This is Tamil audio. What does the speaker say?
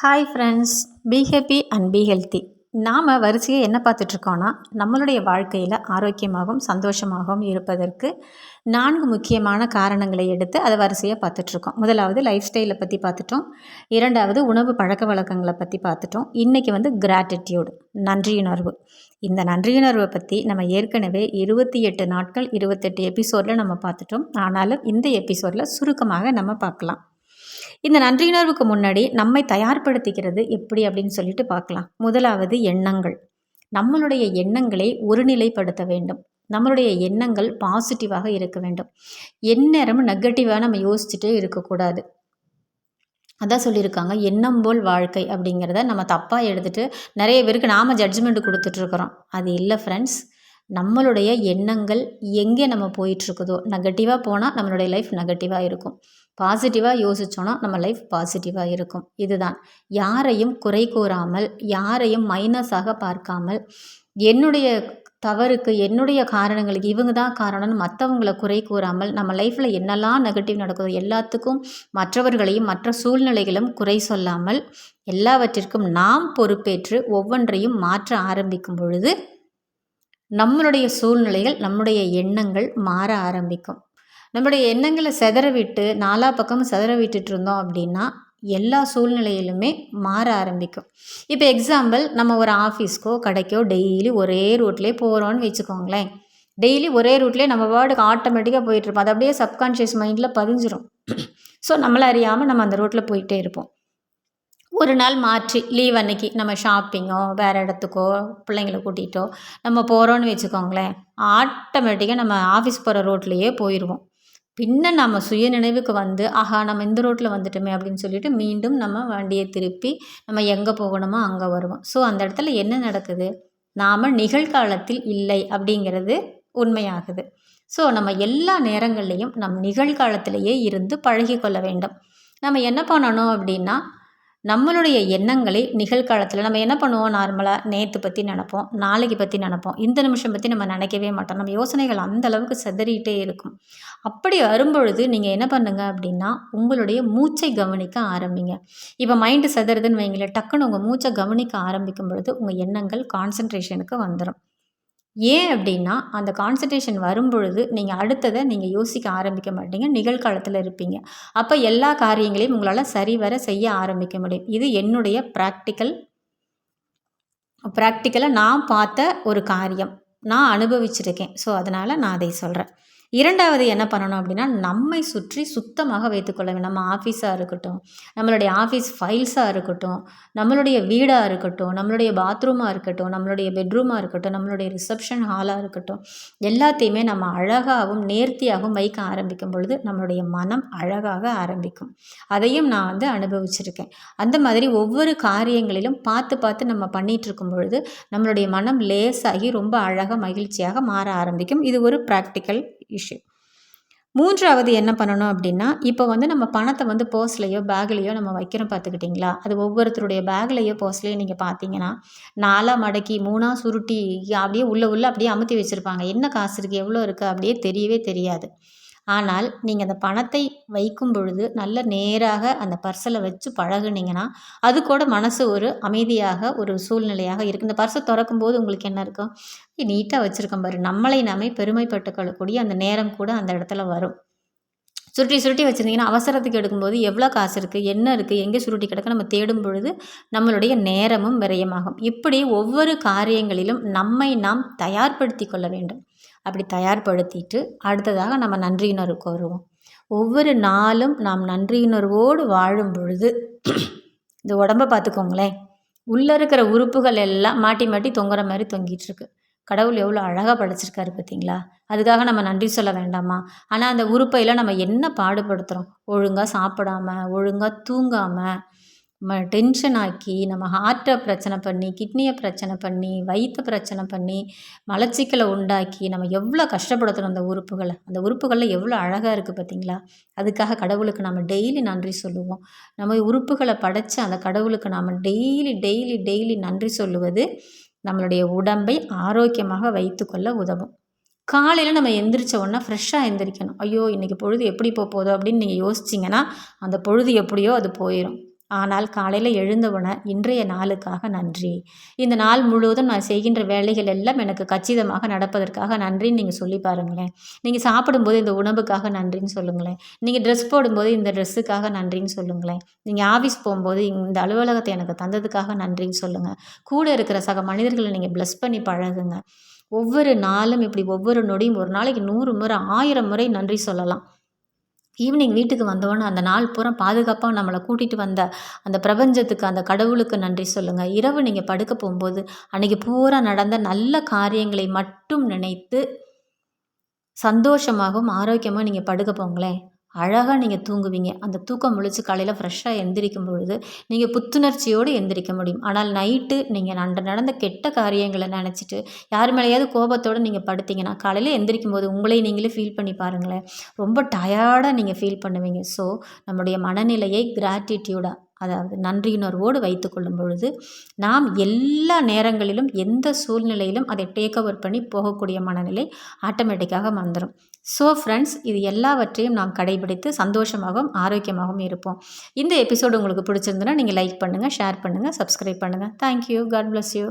Hi friends, be happy and be healthy. நாம் வரிசையாக என்ன பார்த்துட்ருக்கோன்னா, நம்மளுடைய வாழ்க்கையில் ஆரோக்கியமாகவும் சந்தோஷமாகவும் இருப்பதற்கு 4 முக்கியமான காரணங்களை எடுத்து அதை வரிசையாக பார்த்துட்ருக்கோம். முதலாவது லைஃப் ஸ்டைலை பற்றி பார்த்துட்டோம். இரண்டாவது உணவு பழக்க வழக்கங்களை பற்றி பார்த்துட்டோம். இன்றைக்கி கிராட்டிடியூட், நன்றியுணர்வு. இந்த நன்றியுணர்வை பற்றி நம்ம ஏற்கனவே 28 நாட்கள் 28 எபிசோடில் நம்ம பார்த்துட்டோம். ஆனாலும் இந்த எபிசோடில் சுருக்கமாக நம்ம பார்க்கலாம். இந்த நன்றியுணர்வுக்கு முன்னாடி நம்மை தயார்படுத்திக்கிறது எப்படி அப்படின்னு சொல்லிட்டு பார்க்கலாம். முதலாவது எண்ணங்கள். நம்மளுடைய எண்ணங்களை ஒருநிலைப்படுத்த வேண்டும். நம்மளுடைய எண்ணங்கள் பாசிட்டிவாக இருக்க வேண்டும். எந்நேரமும் நெகட்டிவாக நம்ம யோசிச்சுட்டே இருக்கக்கூடாது. அதான் சொல்லியிருக்காங்க, எண்ணம் போல் வாழ்க்கை அப்படிங்கிறத நம்ம தப்பாக எடுத்துகிட்டு நிறைய பேருக்கு நாம் ஜட்ஜ்மெண்ட் கொடுத்துட்ருக்குறோம். அது இல்லை ஃப்ரெண்ட்ஸ். நம்மளுடைய எண்ணங்கள் எங்கே நம்ம போயிட்டுருக்குதோ, நெகட்டிவாக போனால் நம்மளுடைய லைஃப் நெகட்டிவாக இருக்கும். பாசிட்டிவாக யோசித்தோன்னா நம்ம லைஃப் பாசிட்டிவாக இருக்கும். இதுதான். யாரையும் குறை கூறாமல், யாரையும் மைனஸாக பார்க்காமல், என்னுடைய தவறுக்கு என்னுடைய காரணங்களுக்கு இவங்க தான் காரணம்னு மற்றவங்களை குறை கூறாமல், நம்ம லைஃப்பில் என்னெல்லாம் நெகட்டிவ் நடக்குதோ எல்லாத்துக்கும் மற்றவர்களையும் மற்ற சூழ்நிலைகளும் குறை சொல்லாமல், எல்லாவற்றிற்கும் நாம் பொறுப்பேற்று ஒவ்வொன்றையும் மாற்ற ஆரம்பிக்கும் பொழுது நம்மளுடைய சூழ்நிலைகள், நம்முடைய எண்ணங்கள் மாற ஆரம்பிக்கும். நம்முடைய எண்ணங்களை செதற விட்டு நாலா பக்கமும் செதற விட்டுட்டு இருந்தோம் அப்படின்னா எல்லா சூழ்நிலையிலுமே மாற ஆரம்பிக்கும். இப்போ எக்ஸாம்பிள், நம்ம ஒரு ஆஃபீஸ்க்கோ கடைக்கோ டெய்லி ஒரே ரூட்லேயே போகிறோன்னு வச்சுக்கோங்களேன். டெய்லி ஒரே ரூட்லேயே நம்ம வேர்டுக்கு ஆட்டோமேட்டிக்காக போயிட்டுருப்போம். அது அப்படியே சப்கான்ஷியஸ் மைண்டில் பதிஞ்சிரும். ஸோ நம்மளை அறியாமல் நம்ம அந்த ரூட்டில் போயிட்டே இருப்போம். ஒரு நாள் மாற்றி லீவ் அன்னைக்கு நம்ம ஷாப்பிங்கோ வேறு இடத்துக்கோ பிள்ளைங்களை கூட்டிகிட்டோ நம்ம போகிறோன்னு வச்சுக்கோங்களேன், ஆட்டோமேட்டிக்காக நம்ம ஆஃபீஸ் போகிற ரோட்லேயே போயிடுவோம். பின்ன நம்ம சுய நினைவுக்கு வந்து ஆஹா நம்ம இந்த ரோட்டில் வந்துட்டோமே அப்படின்னு சொல்லிட்டு மீண்டும் நம்ம வண்டியை திருப்பி நம்ம எங்கே போகணுமோ அங்கே வருவோம். ஸோ அந்த இடத்துல என்ன நடக்குது, நாம் நிகழ்காலத்தில் இல்லை அப்படிங்கிறது உண்மையாகுது. ஸோ நம்ம எல்லா நேரங்கள்லேயும் நம் நிகழ்காலத்திலேயே இருந்து பழகி கொள்ள வேண்டும். நம்ம என்ன பண்ணணும் அப்படின்னா, நம்மளுடைய எண்ணங்களை நிகழ்காலத்தில் நம்ம என்ன பண்ணுவோம், நார்மலாக நேற்று பற்றி நினைப்போம், நாளைக்கு பற்றி நினைப்போம், இந்த நிமிஷம் பற்றி நம்ம நினைக்கவே மாட்டோம். நம்ம யோசனைகள் அந்த அளவுக்கு செதறிகிட்டே இருக்கும். அப்படி வரும்பொழுது நீங்கள் என்ன பண்ணுங்க அப்படின்னா, உங்களுடைய மூச்சை கவனிக்க ஆரம்பிங்க. இப்போ மைண்டு செதறுதுன்னு வைங்களேன், டக்குன்னு உங்கள் மூச்சை கவனிக்க ஆரம்பிக்கும் பொழுது உங்கள் எண்ணங்கள் கான்சன்ட்ரேஷனுக்கு வந்துடும். ஏன் அப்படின்னா, அந்த கான்சன்ட்ரேஷன் வரும்பொழுது நீங்கள் அடுத்ததை நீங்கள் யோசிக்க ஆரம்பிக்க மாட்டீங்க, நிகழ்காலத்தில் இருப்பீங்க. அப்போ எல்லா காரியங்களையும் உங்களால் சரிவர செய்ய ஆரம்பிக்க முடியும். இது என்னுடைய ப்ராக்டிக்கலாக நான் பார்த்த ஒரு காரியம், நான் அனுபவிச்சிருக்கேன். ஸோ அதனால் நான் அதை சொல்கிறேன். இரண்டாவது என்ன பண்ணணும் அப்படின்னா, நம்மை சுற்றி சுத்தமாக வைத்துக்கொள்ள வேண்டும். நம்ம ஆஃபீஸாக இருக்கட்டும், நம்மளுடைய ஆஃபீஸ் ஃபைல்ஸாக இருக்கட்டும், நம்மளுடைய வீடாக இருக்கட்டும், நம்மளுடைய பாத்ரூமாக இருக்கட்டும், நம்மளுடைய பெட்ரூமாக இருக்கட்டும், நம்மளுடைய ரிசப்ஷன் ஹாலாக இருக்கட்டும், எல்லாத்தையுமே நம்ம அழகாகவும் நேர்த்தியாகவும் வைக்க ஆரம்பிக்கும் பொழுது நம்மளுடைய மனம் அழகாக ஆரம்பிக்கும். அதையும் நான் அனுபவிச்சிருக்கேன். அந்த மாதிரி ஒவ்வொரு காரியங்களிலும் பார்த்து பார்த்து நம்ம பண்ணிகிட்டு இருக்கும் பொழுது நம்மளுடைய மனம் லேசாகி ரொம்ப அழகாக மகிழ்ச்சியாக மாற ஆரம்பிக்கும். இது ஒரு ப்ராக்டிக்கல் இஷ்யூ. மூன்றாவது என்ன பண்ணணும் அப்படின்னா, இப்போ நம்ம பணத்தை பர்ஸ்லையோ பேக்லேயோ நம்ம வைக்கிறோம் பார்த்துக்கிட்டிங்களா, அது ஒவ்வொருத்தருடைய பேக்லேயோ பர்ஸ்லையோ நீங்கள் பார்த்தீங்கன்னா 4 மடக்கி 3 சுருட்டி அப்படியே உள்ள அப்படியே அமுத்தி வச்சுருப்பாங்க. என்ன காசு இருக்குது எவ்வளோ இருக்குது அப்படியே தெரியவே தெரியாது. ஆனால் நீங்கள் அந்த பணத்தை வைக்கும் பொழுது நல்ல நேராக அந்த பர்ஸில் வச்சு பழகுனீங்கன்னா அது கூட மனசு ஒரு அமைதியாக ஒரு சூழ்நிலையாக இருக்குது. இந்த பர்ஸை திறக்கும்போது உங்களுக்கு என்ன இருக்கும், நீட்டாக வச்சுருக்கோம் பாரு, நம்மளை நாமே பெருமைப்பட்டு கொள்ளக்கூடிய அந்த நேரம் கூட அந்த இடத்துல வரும். சுருட்டி வச்சுருந்தீங்கன்னா அவசரத்துக்கு எடுக்கும்போது எவ்வளோ காசு இருக்குது, என்ன இருக்குது, எங்கே சுருட்டி கிடக்கு நம்ம தேடும் பொழுது நம்மளுடைய நேரமும் விரயமாகும். இப்படி ஒவ்வொரு காரியங்களிலும் நம்மை நாம் தயார்படுத்தி கொள்ள வேண்டும். அப்படி தயார்படுத்திட்டு அடுத்ததாக நம்ம நன்றியுணர்வுக்கு வருவோம். ஒவ்வொரு நாளும் நாம் நன்றியுணர்வோடு வாழும் பொழுது இந்த உடம்பை பார்த்துக்கோங்களேன், உள்ளே இருக்கிற உறுப்புகள் எல்லாம் மாட்டி மாட்டி தொங்குற மாதிரி தொங்கிட்டுருக்கு. கடவுள் எவ்வளோ அழகாக படைச்சிருக்காரு பார்த்தீங்களா, அதுக்காக நம்ம நன்றி சொல்ல வேண்டாமா? ஆனால் அந்த உறுப்பையெல்லாம் நம்ம என்ன பாடுபடுத்துகிறோம், ஒழுங்காக சாப்பிடாமல் ஒழுங்காக தூங்காமல் நம்ம டென்ஷன் ஆக்கி நம்ம ஹார்ட்டை பிரச்சனை பண்ணி கிட்னியை பிரச்சனை பண்ணி வயிற்றை பிரச்சனை பண்ணி மலச்சிக்கலை உண்டாக்கி நம்ம எவ்வளோ கஷ்டப்படுத்துகிறோம் அந்த உறுப்புகளை. அந்த உறுப்புகளில் எவ்வளோ அழகாக இருக்குது பார்த்தீங்களா? அதுக்காக கடவுளுக்கு நம்ம டெய்லி நன்றி சொல்லுவோம். நம்ம உறுப்புகளை படைச்ச அந்த கடவுளுக்கு நாம் டெய்லி நன்றி சொல்லுவது நம்மளுடைய உடம்பை ஆரோக்கியமாக வைத்துக்கொள்ள உதவும். காலையில் நம்ம எந்திரிச்ச உடனே ஃப்ரெஷ்ஷாக எந்திரிக்கணும். ஐயோ இன்றைக்கி பொழுது எப்படி போகுதோ அப்படின்னு நீங்கள் யோசிச்சிங்கன்னா அந்த பொழுது எப்படியோ அது போயிடும். ஆனால் காலையில் எழுந்தவுடனே இன்றைய நாளுக்காக நன்றி, இந்த நாள் முழுவதும் நான் செய்கின்ற வேலைகள் எல்லாம் எனக்கு கச்சிதமாக நடப்பதற்காக நன்றின்னு நீங்கள் சொல்லி பாருங்களேன். நீங்கள் சாப்பிடும்போது இந்த உணவுக்காக நன்றின்னு சொல்லுங்களேன். நீங்கள் ட்ரெஸ் போடும்போது இந்த ட்ரெஸ்ஸுக்காக நன்றின்னு சொல்லுங்களேன். நீங்கள் ஆஃபீஸ் போகும்போது இந்த அலுவலகத்தை எனக்கு தந்ததுக்காக நன்றின்னு சொல்லுங்கள். கூட இருக்கிற சக மனிதர்களை நீங்கள் ப்ளஸ் பண்ணி பழகுங்க. ஒவ்வொரு நாளும் இப்படி ஒவ்வொரு நொடியும் ஒரு நாளைக்கு 100 முறை 1000 முறை நன்றி சொல்லலாம். ஈவினிங் வீட்டுக்கு வந்தோன்னே அந்த நாள் பூரா பாதுகாப்பாக நம்மளை கூட்டிகிட்டு வந்த அந்த பிரபஞ்சத்துக்கு, அந்த கடவுளுக்கு நன்றி சொல்லுங்கள். இரவு நீங்கள் படுக்க போகும்போது அன்றைக்கி பூரா நடந்த நல்ல காரியங்களை மட்டும் நினைத்து சந்தோஷமாகவும் ஆரோக்கியமாக நீங்கள் படுக்க போங்களேன். அழகாக நீங்கள் தூங்குவீங்க. அந்த தூக்கம் முழிச்சு காலையில் ஃப்ரெஷ்ஷாக எந்திரிக்கும் பொழுது நீங்கள் புத்துணர்ச்சியோடு எந்திரிக்க முடியும். ஆனால் நைட்டு நீங்கள் நடந்த கெட்ட காரியங்களை நினச்சிட்டு யார் மேலேயாவது கோபத்தோடு நீங்கள் படுத்தீங்கன்னா காலையில் எந்திரிக்கும் போது உங்களை நீங்களே ஃபீல் பண்ணி பாருங்களேன். ரொம்ப டயர்டாக நீங்கள் ஃபீல் பண்ணுவீங்க. ஸோ நம்முடைய மனநிலையை கிராட்டிடியூடாக, அதாவது நன்றியுணர்வோடு வைத்து கொள்ளும் பொழுது நாம் எல்லா நேரங்களிலும் எந்த சூழ்நிலையிலும் அதை டேக் ஓவர் பண்ணி போகக்கூடிய மனநிலை ஆட்டோமேட்டிக்காக வந்துடும். ஸோ ஃப்ரெண்ட்ஸ், இது எல்லாவற்றையும் நாம் கடைபிடித்து சந்தோஷமாகவும் ஆரோக்கியமாகவும் இருப்போம். இந்த எபிசோடு உங்களுக்கு பிடிச்சிருந்துன்னா நீங்கள் லைக் பண்ணுங்கள், ஷேர் பண்ணுங்கள், சப்ஸ்கிரைப் பண்ணுங்கள். தேங்க்யூ. God bless you.